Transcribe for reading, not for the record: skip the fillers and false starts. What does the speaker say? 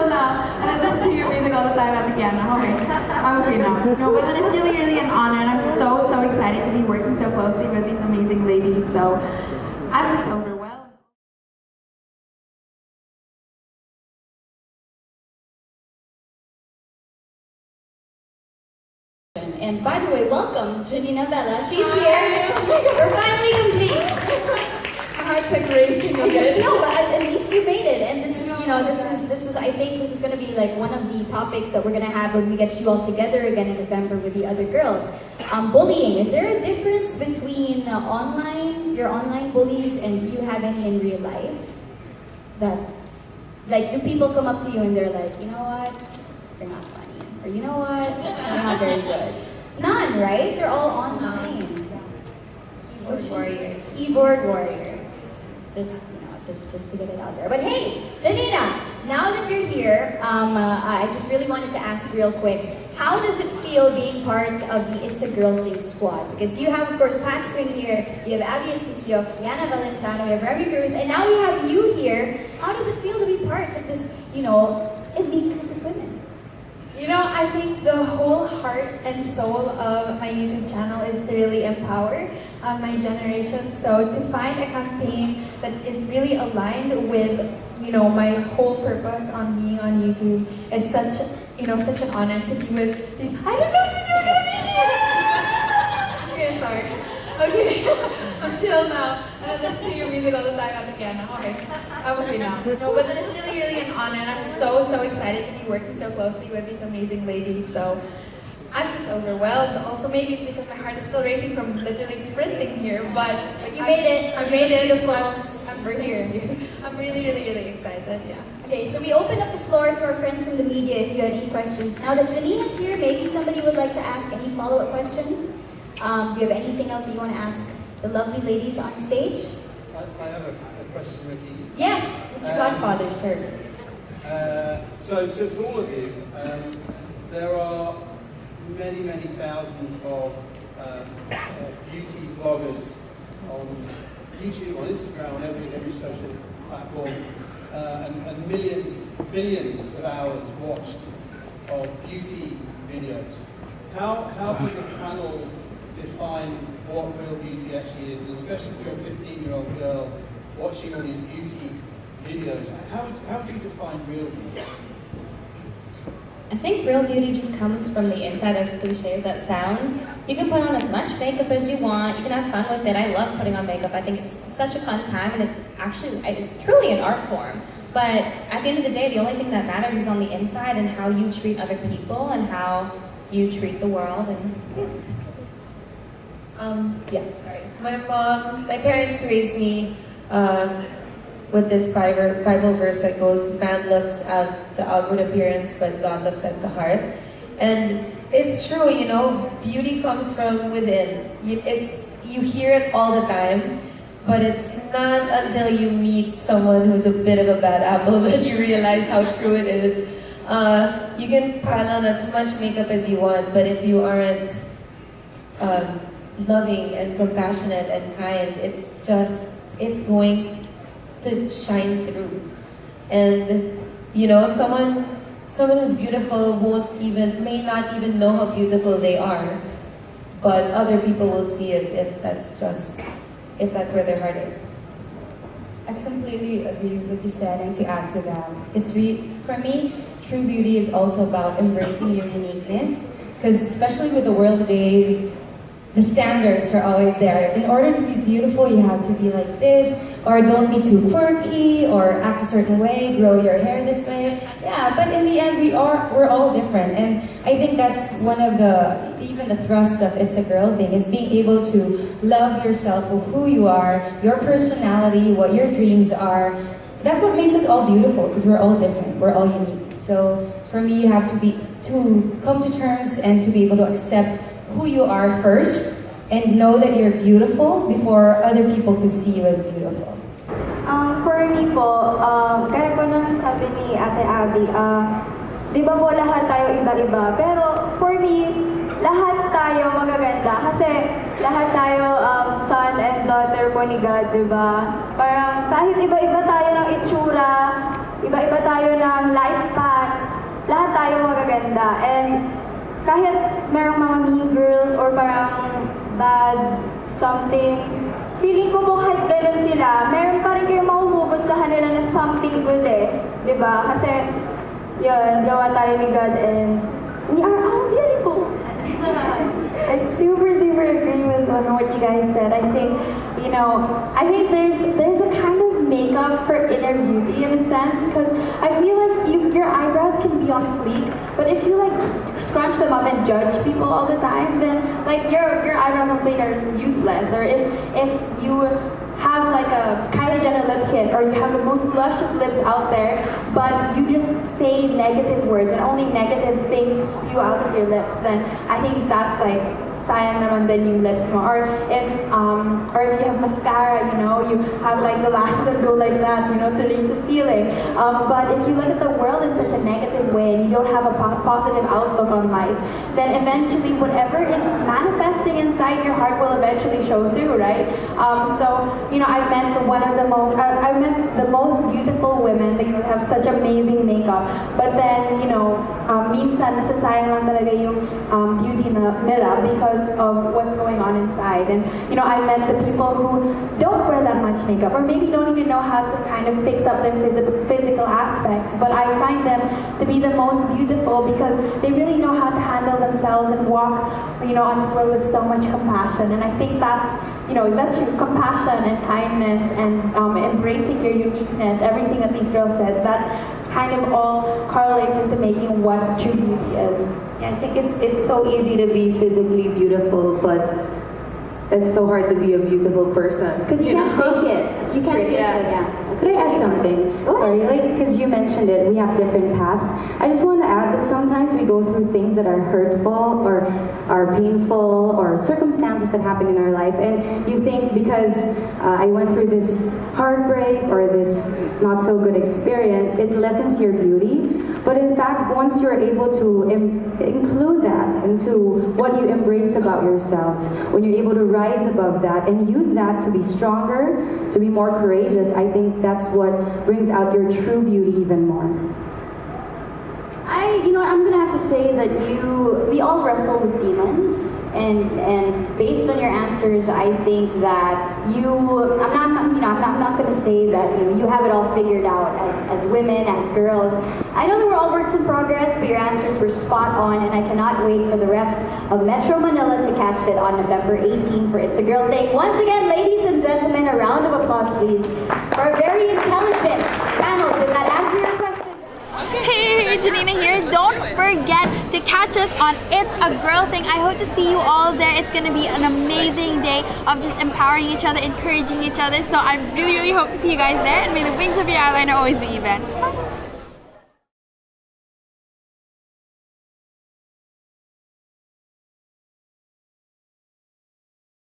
chill now and I listen to your music all the time at the Kiana. Okay, I'm okay now. No, but then it's really an honor, and I'm so excited to be working so closely with these amazing ladies. So I'm just overwhelmed. And by the way, welcome, Janina Vela. She's here. We're finally complete. My heart's like racing again. No, but at least you made it. And this is, this is. I think this is going to be like one of the topics that we're going to have when we get you all together again in November with the other girls. Bullying. Is there a difference between your online bullies, and do you have any in real life? That, like, do people come up to you and they're like, you know what, you're not funny, or you know what, you're not very good? None, right? They're all online. Keyboard warriors. Keyboard warriors. Just to get it out there. But hey, Janina, now that you're here, I just really wanted to ask real quick, how does it feel being part of the It's a Girl Thing squad? Because you have, of course, Pat Swing here, you have Asistio, Kiana, Valenciano, you have Remi, Cruz, and now we have you here. How does it feel to be part of this, elite group of women? I think the whole heart and soul of my YouTube channel is to really empower my generation. So to find a campaign that is really aligned with, my whole purpose on being on YouTube is such an honor to be with these. I don't know if you're gonna be here. Okay, sorry. Okay, I'm chill now, and I listen to your music all the time at the Kiana. Okay, I'm okay now. No, but then it's really an honor, and I'm so excited to be working so closely with these amazing ladies. So I'm just overwhelmed. Also, maybe it's because my heart is still racing from literally sprinting here, but you made it. I made it. We're here. I'm really excited. Yeah. Okay, so we open up the floor to our friends from the media if you had any questions. Now that Janina's here, maybe somebody would like to ask any follow-up questions. Do you have anything else that you want to ask the lovely ladies on stage? I have a question, Ricky. Yes, Mr. Godfather, sir. So to all of you, there are many thousands of beauty vloggers on YouTube, on Instagram, on every social platform, and billions of hours watched of beauty videos. How does the panel define what real beauty actually is, and especially if you're a 15-year-old girl watching all these beauty videos, how would you define real beauty? I think real beauty just comes from the inside, as cliche as that sounds. You can put on as much makeup as you want, you can have fun with it. I love putting on makeup. I think it's such a fun time, and it's truly an art form. But at the end of the day, the only thing that matters is on the inside and how you treat other people and how you treat the world. And sorry. My parents raised me with this Bible verse that goes, man looks at the outward appearance, but God looks at the heart. And it's true, beauty comes from within. You hear it all the time, but it's not until you meet someone who's a bit of a bad apple that you realize how true it is. You can pile on as much makeup as you want, but if you aren't loving and compassionate and kind, it's going to shine through. And someone who's beautiful may not even know how beautiful they are, but other people will see it if that's where their heart is. I completely agree with what you said, and to add to that, for me, true beauty is also about embracing your uniqueness, because especially with the world today, the standards are always there. In order to be beautiful, you have to be like this, or don't be too quirky, or act a certain way, grow your hair this way. Yeah, but in the end, we're all different, and I think that's one of even the thrusts of It's a Girl Thing, is being able to love yourself for who you are, your personality, what your dreams are. That's what makes us all beautiful, because we're all different, we're all unique. So for me, you have to come to terms and to be able to accept who you are first, and know that you're beautiful before other people could see you as beautiful. For me po, kaya po nang sabi ni Ate Abby, di ba po lahat tayo iba-iba, pero for me, lahat tayo magaganda kasi lahat tayo son and daughter po ni God, di ba? Parang kahit iba-iba tayo ng itsura, iba-iba tayo ng life path, lahat tayo magaganda. And kahit merong mga mean girls or parang bad something, feeling ko po kahit ganun sila, meron pa rin kayong mahuhugot sa kanila na something good eh. Diba? Kasi, yun, gawa tayo ni God and we are all beautiful. I super duper agree with what you guys said. I think, I think there's a kind of makeup for inner beauty in a sense, because I feel like your eyebrows can be on fleek, but if you like scrunch them up and judge people all the time, then like your eyebrows on fleek are useless. Or if you have like a Kylie Jenner lip kit, or you have the most luscious lips out there, but you just say negative words and only negative things spew out of your lips, then I think that's like sayang naman din yung lips mo. Or if you have mascara, you have like the lashes that go like that, to reach the ceiling. But if you look at the world in such a negative way and you don't have a positive outlook on life, then eventually whatever is manifesting inside your heart will eventually show through, right? So, I met I met the most beautiful women that have such amazing makeup, but then, minsan nasasayang lang talaga yung beauty nila because of what's going on inside. And I met the people who don't wear that much makeup, or maybe don't even know how to kind of fix up their physical aspects, but I find them to be the most beautiful because they really know how to handle themselves and walk on this world with so much compassion. And I think that's true. Compassion and kindness and embracing your uniqueness, everything that these girls said, that kind of all correlates into making what true beauty is. Yeah, I think it's so easy to be physically beautiful, but it's so hard to be a beautiful person. Because you can't fake it. You can't fake it. Yeah. Could I add something? Sorry, because you mentioned it, we have different paths. I just want to add that sometimes we go through things that are hurtful or are painful or circumstances that happen in our life, and you think because I went through this heartbreak or this not so good experience, it lessens your beauty. But in fact, once you're able to include that into what you embrace about yourselves, when you're able to rise above that and use that to be stronger, to be more courageous, I think that's what brings out your true beauty even more. I'm gonna have to say that we all wrestle with demons, and based on your answers, I think that I'm not gonna say that you have it all figured out as women, as girls. I know that we're all works in progress, but your answers were spot on, and I cannot wait for the rest of Metro Manila to catch it on November 18 for It's a Girl Thing. Once again, ladies and gentlemen, a round of applause, please, for a very intelligent panel. Did that answer your question? Hey, Janina here. Don't forget to catch us on It's a Girl Thing. I hope to see you all there. It's going to be an amazing day of just empowering each other, encouraging each other. So I really, really hope to see you guys there. And may the wings of your eyeliner always be even. Bye.